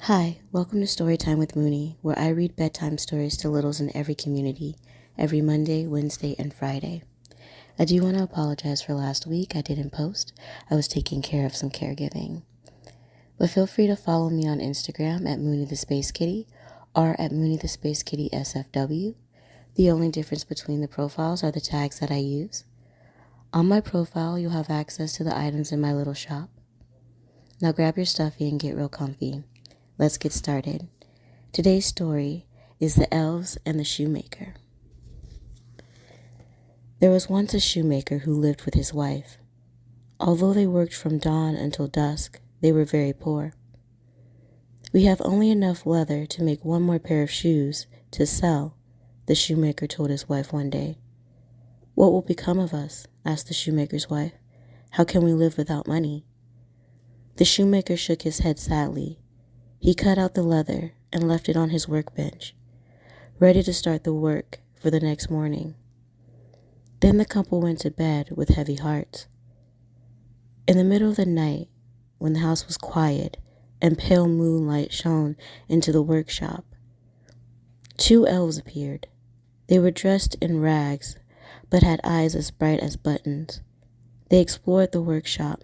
Hi, welcome to Storytime with Moonie, where I read bedtime stories to littles in every community, every Monday, Wednesday, and Friday. I do want to apologize for last week. I didn't post. I was taking care of some caregiving. But feel free to follow me on Instagram at Moonie the Space Kitty or at Moonie the Space Kitty SFW. The only difference between the profiles are the tags that I use. On my profile, you'll have access to the items in my little shop. Now grab your stuffy and get real comfy. Let's get started. Today's story is The Elves and the Shoemaker. There was once a shoemaker who lived with his wife. Although they worked from dawn until dusk, they were very poor. "We have only enough leather to make one more pair of shoes to sell," the shoemaker told his wife one day. "What will become of us?" asked the shoemaker's wife. "How can we live without money?" The shoemaker shook his head sadly. He cut out the leather and left it on his workbench, ready to start the work for the next morning. Then the couple went to bed with heavy hearts. In the middle of the night, when the house was quiet and pale moonlight shone into the workshop, two elves appeared. They were dressed in rags, but had eyes as bright as buttons. They explored the workshop,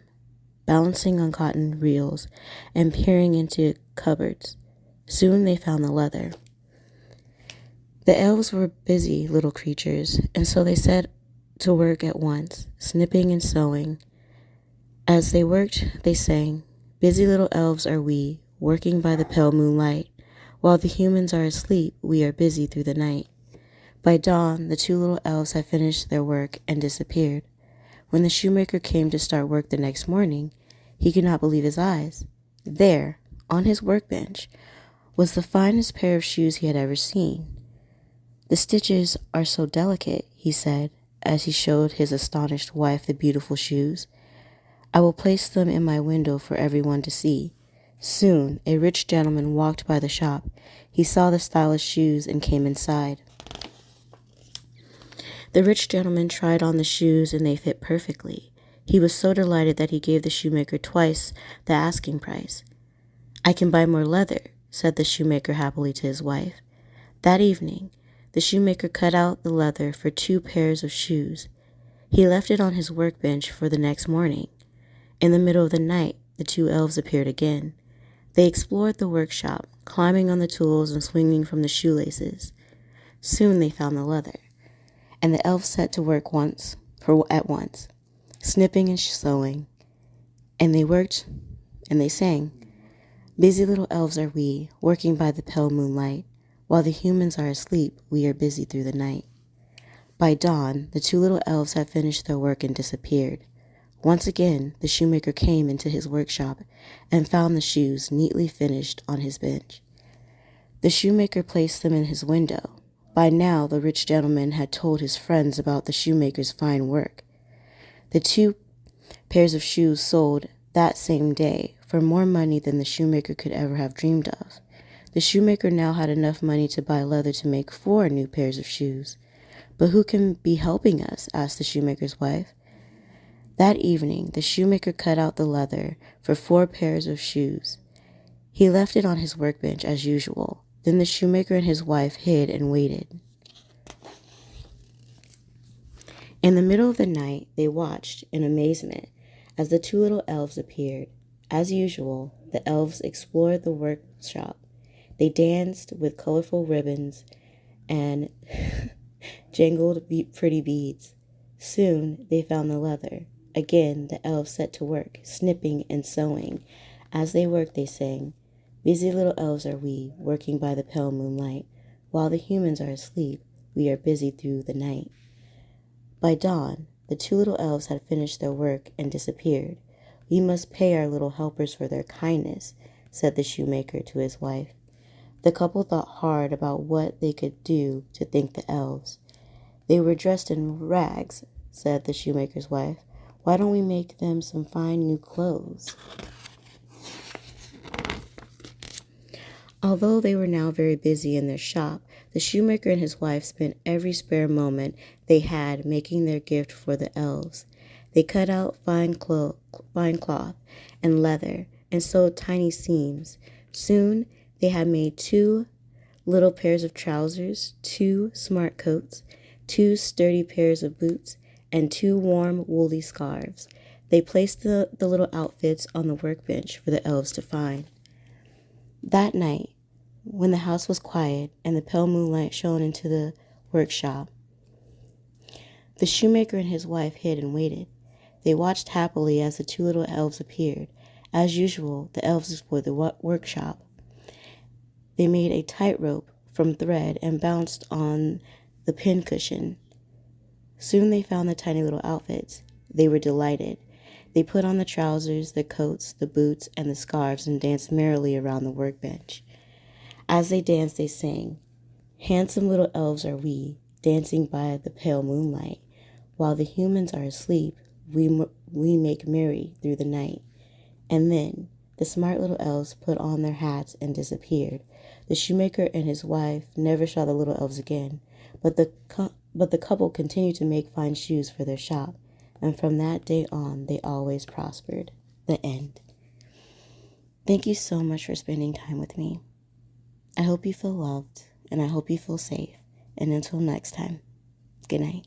balancing on cotton reels and peering into cupboards. Soon they found the leather. The elves were busy little creatures, and so they set to work at once, snipping and sewing. As they worked, they sang, "Busy little elves are we, working by the pale moonlight. While the humans are asleep, we are busy through the night." By dawn, the two little elves had finished their work and disappeared. When the shoemaker came to start work the next morning, he could not believe his eyes. There, on his workbench, was the finest pair of shoes he had ever seen. "The stitches are so delicate," he said, as he showed his astonished wife the beautiful shoes. "I will place them in my window for everyone to see." Soon, a rich gentleman walked by the shop. He saw the stylish shoes and came inside. The rich gentleman tried on the shoes and they fit perfectly. He was so delighted that he gave the shoemaker twice the asking price. "I can buy more leather," said the shoemaker happily to his wife. That evening, the shoemaker cut out the leather for 2 pairs of shoes. He left it on his workbench for the next morning. In the middle of the night, the two elves appeared again. They explored the workshop, climbing on the tools and swinging from the shoelaces. Soon they found the leather, and the elves set to work at once, snipping and sewing. And they worked and they sang, "Busy little elves are we, working by the pale moonlight. While the humans are asleep, we are busy through the night." By dawn, the two little elves had finished their work and disappeared. Once again, the shoemaker came into his workshop and found the shoes neatly finished on his bench. The shoemaker placed them in his window. By now, the rich gentleman had told his friends about the shoemaker's fine work. The 2 pairs of shoes sold that same day for more money than the shoemaker could ever have dreamed of. The shoemaker now had enough money to buy leather to make 4 new pairs of shoes. "But who can be helping us?" asked the shoemaker's wife. That evening, the shoemaker cut out the leather for 4 pairs of shoes. He left it on his workbench as usual. Then the shoemaker and his wife hid and waited. In the middle of the night, they watched in amazement as the 2 little elves appeared. As usual, the elves explored the workshop. They danced with colorful ribbons and jangled pretty beads. Soon they found the leather. Again, the elves set to work, snipping and sewing. As they worked, they sang, "Busy little elves are we, working by the pale moonlight. While the humans are asleep, we are busy through the night." By dawn, the 2 little elves had finished their work and disappeared. "We must pay our little helpers for their kindness," said the shoemaker to his wife. The couple thought hard about what they could do to thank the elves. "They were dressed in rags," said the shoemaker's wife. "Why don't we make them some fine new clothes?" Although they were now very busy in their shop, the shoemaker and his wife spent every spare moment they had making their gift for the elves. They cut out fine cloth and leather and sewed tiny seams. Soon they had made 2 little pairs of trousers, 2 smart coats, 2 sturdy pairs of boots, and 2 warm woolly scarves. They placed the little outfits on the workbench for the elves to find. That night, when the house was quiet and the pale moonlight shone into the workshop, the shoemaker and his wife hid and waited. They watched happily as the 2 little elves appeared. As usual, the elves explored the workshop. They made a tightrope from thread and bounced on the pincushion. Soon they found the tiny little outfits. They were delighted. They put on the trousers, the coats, the boots, and the scarves and danced merrily around the workbench. As they danced, they sang, "Handsome little elves are we, dancing by the pale moonlight. While the humans are asleep, we make merry through the night." And then the smart little elves put on their hats and disappeared. The shoemaker and his wife never saw the little elves again, but the couple continued to make fine shoes for their shop, and from that day on, they always prospered. The end. Thank you so much for spending time with me. I hope you feel loved, and I hope you feel safe. And until next time, good night.